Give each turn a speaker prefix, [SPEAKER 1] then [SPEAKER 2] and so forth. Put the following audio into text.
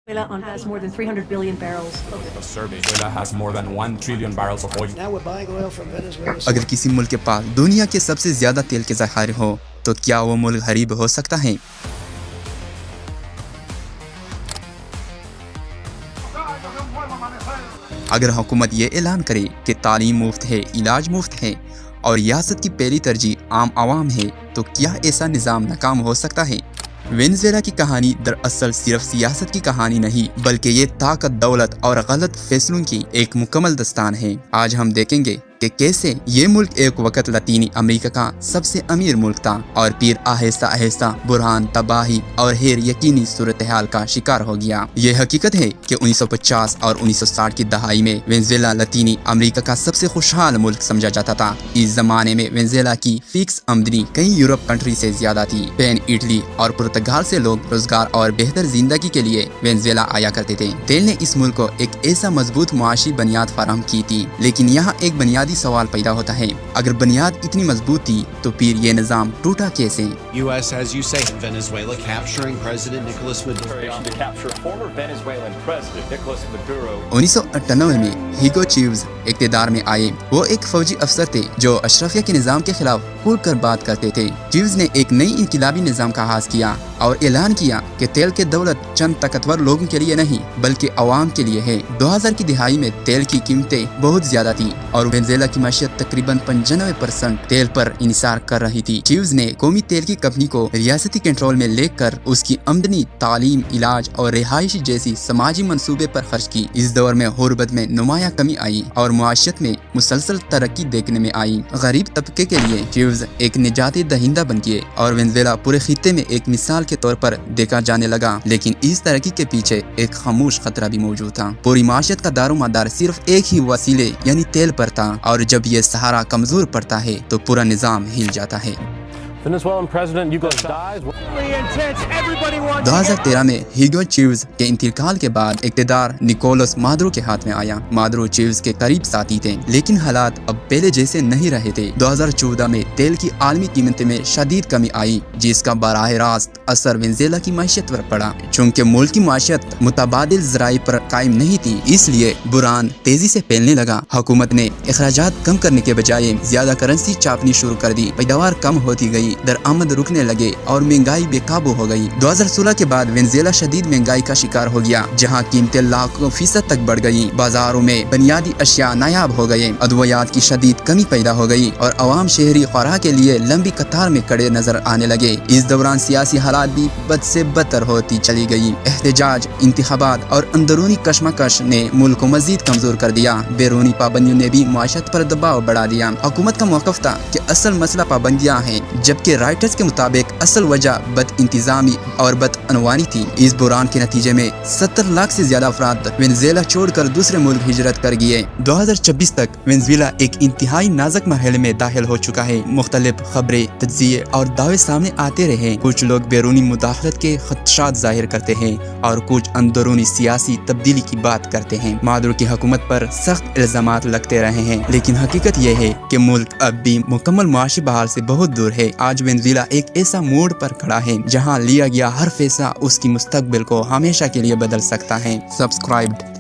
[SPEAKER 1] Venezuela has more than 300 billion barrels of
[SPEAKER 2] The survey Venezuela has more than 1 trillion barrels of oil.
[SPEAKER 3] Now we're buying oil from Venezuela.
[SPEAKER 4] اگر کسی ملک کے پاس دنیا کے سب سے زیادہ تیل کے ذخائر ہو تو کیا وہ ملک غریب ہو سکتا ہے؟ اگر حکومت یہ اعلان کرے کہ تعلیم مفت ہے، علاج مفت ہے اور ریاست کی پہلی ترجیح عام عوام ہے تو کیا ایسا نظام ناکام ہو سکتا ہے؟ وینزویلا کی کہانی دراصل صرف سیاست کی کہانی نہیں بلکہ یہ طاقت، دولت اور غلط فیصلوں کی ایک مکمل داستان ہے۔ آج ہم دیکھیں گے کہ کیسے یہ ملک ایک وقت لاطینی امریکہ کا سب سے امیر ملک تھا اور پھر آہستہ آہستہ بحران، تباہی اور غیر یقینی صورتحال کا شکار ہو گیا۔ یہ حقیقت ہے کہ 1950 اور 1960 کی دہائی میں وینزویلا لاطینی امریکہ کا سب سے خوشحال ملک سمجھا جاتا تھا۔ اس زمانے میں وینزویلا کی فکس آمدنی کئی یورپ کنٹری سے زیادہ تھی۔ اسپین، اٹلی اور پرتگال سے لوگ روزگار اور بہتر زندگی کے لیے وینزویلا آیا کرتے تھے۔ تیل نے اس ملک کو ایک ایسا مضبوط معاشی بنیاد فراہم کی تھی، لیکن یہاں ایک بنیادی سوال پیدا ہوتا ہے، اگر بنیاد اتنی مضبوط تھی تو پھر یہ نظام ٹوٹا کیسے؟
[SPEAKER 5] U.S. as you say, Venezuela capturing President Nicolas Maduro.
[SPEAKER 6] To capture former Venezuelan President Nicolas Maduro.
[SPEAKER 4] 1998 میں ہیگو چیوز اقتدار میں آئے۔ وہ ایک فوجی افسر تھے جو اشرافیہ کے نظام کے خلاف کھل کر بات کرتے تھے۔ چیوز نے ایک نئی انقلابی نظام کا آغاز کیا اور اعلان کیا کہ تیل کی دولت چند طاقتور لوگوں کے لیے نہیں بلکہ عوام کے لیے ہے۔ 2000 کی دہائی میں تیل کی قیمتیں بہت زیادہ تھیں اور وینزویلا کی معیشت تقریباً 95% تیل پر انحصار کر رہی تھی۔ چیوز نے قومی تیل کی کمپنی کو ریاستی کنٹرول میں لے کر اس کی آمدنی تعلیم، علاج اور رہائش جیسی سماجی منصوبے پر خرچ کی۔ اس دور میں غربت میں نمایاں کمی آئی اور معیشت میں مسلسل ترقی دیکھنے میں آئی۔ غریب طبقے کے لیے چیوز ایک نجات دہندہ بن گئے اور وینزویلا پورے خطے میں ایک مثال کے طور پر دیکھا جانے لگا۔ لیکن اس ترقی کے پیچھے ایک خاموش خطرہ بھی موجود تھا۔ پوری معیشت کا دار و مدار صرف ایک ہی وسیلے یعنی تیل پر تھا، اور جب یہ سہارا کمزور پڑتا ہے تو پورا نظام ہل جاتا ہے۔
[SPEAKER 6] Venezuelan President Hugo dies.
[SPEAKER 4] 2013 میں ہیگو چیوز کے انتقال کے بعد اقتدار نکولس مادورو کے ہاتھ میں آیا۔ مادورو چیوز کے قریب ساتھی تھے لیکن حالات اب پہلے جیسے نہیں رہے تھے۔ 2014 میں تیل کی عالمی قیمتوں میں شدید کمی آئی جس کا براہ راست اثر وینزویلا کی معیشت پر پڑا۔ چونکہ ملک کی معیشت متبادل ذرائع پر قائم نہیں تھی اس لیے بحران تیزی سے پھیلنے لگا۔ حکومت نے اخراجات کم کرنے کے بجائے زیادہ کرنسی چھاپنی شروع کر دی، پیداوار کم ہوتی گئی، درآمد رکنے لگے اور مہنگائی بے قابو ہو گئی۔ 2016 کے بعد وینزویلا شدید مہنگائی کا شکار ہو گیا جہاں قیمتیں لاکھوں فیصد تک بڑھ گئیں، بازاروں میں بنیادی اشیاء نایاب ہو گئے، ادویات کی شدید کمی پیدا ہو گئی اور عوام شہری خوراک کے لیے لمبی قطار میں کھڑے نظر آنے لگے۔ اس دوران سیاسی حالات بھی بد سے بدتر ہوتی چلی گئی۔ احتجاج، انتخابات اور اندرونی کشمکش نے ملک کو مزید کمزور کر دیا۔ بیرونی پابندیوں نے بھی معیشت پر دباؤ بڑھا دیا۔ حکومت کا موقف تھا کہ اصل مسئلہ پابندیاں ہیں، جبکہ رائٹرز کے مطابق اصل وجہ بد انتظامی اور بدعنوانی تھی۔ اس بحران کے نتیجے میں 70 لاکھ سے زیادہ افراد وینزویلا چھوڑ کر دوسرے ملک ہجرت کر گئے۔ 2026 تک وینزویلا ایک انتہائی نازک مرحلے میں داخل ہو چکا ہے۔ مختلف خبریں، تجزیے اور دعوے سامنے آتے رہے۔ کچھ لوگ بیرونی مداخلت کے خدشات ظاہر کرتے ہیں اور کچھ اندرونی سیاسی تبدیلی کی بات کرتے ہیں۔ مادورو کی حکومت پر سخت الزامات لگتے رہے ہیں لیکن حقیقت یہ ہے کہ ملک اب بھی مکمل معاشی بحال سے بہت دور ہے۔ آج وینزویلا ایک ایسا موڑ پر کھڑا ہے جہاں لیا گیا ہر فیصلہ اس کی مستقبل کو ہمیشہ کے لیے بدل سکتا ہے۔ سبسکرائبڈ